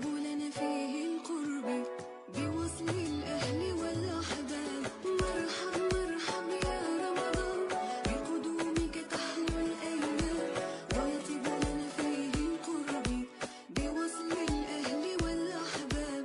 ويطيب لنا فيه القرب بوصل الأهل والأحباب. مرحب مرحب يا رمضان بقدومك تحلو الأيام ويطيب لنا فيه القرب بوصل الأهل والأحباب.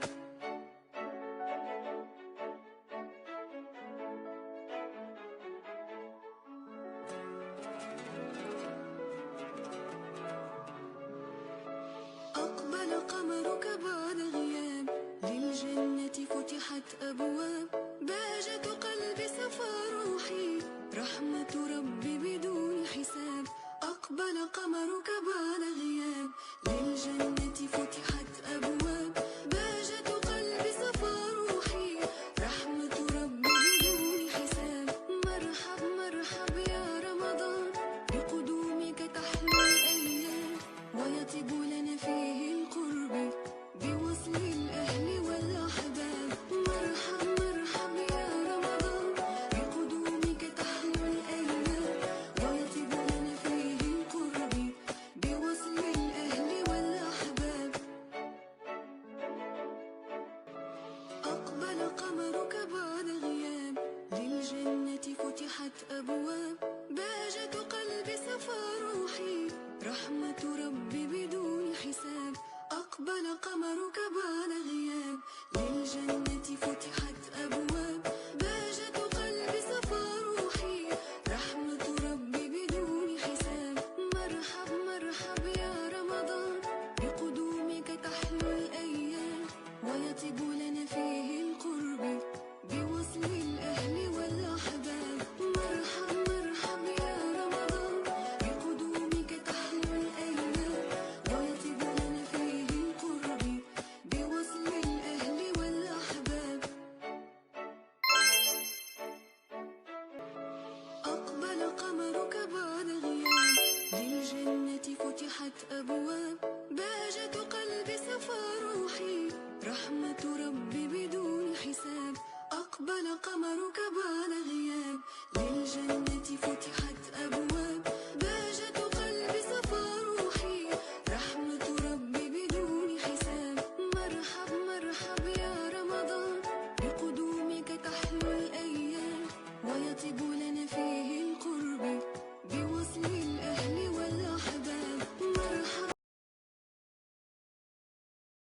أقبل قمرك بعد غياب للجنة فتحت أبواب. بهجة قلبي صفى روحي رحمة ربي بدون حساب. أقبل قمرك بعد غياب للجنة فتحت أبواب. بهجة قلبي صفى روحي رحمة ربي بدون حساب. مرحب مرحب يا رمضان بقدومك تحلو الأيام ويطيب لنا فيه القرب بوصل الأهل والأحباب. مرحب مرحب يا رمضان بقدومك تحلو الأيام ويطيب لنا فيه القرب بوصل الأهل والأحباب. أقبل قمرك بعد غياب للجنة فتحت أبواب. بهجة قلبي صفى روحي رحمة ربي بدون حساب. أقبل قمرك بعد غياب للجنة فتحت أبواب.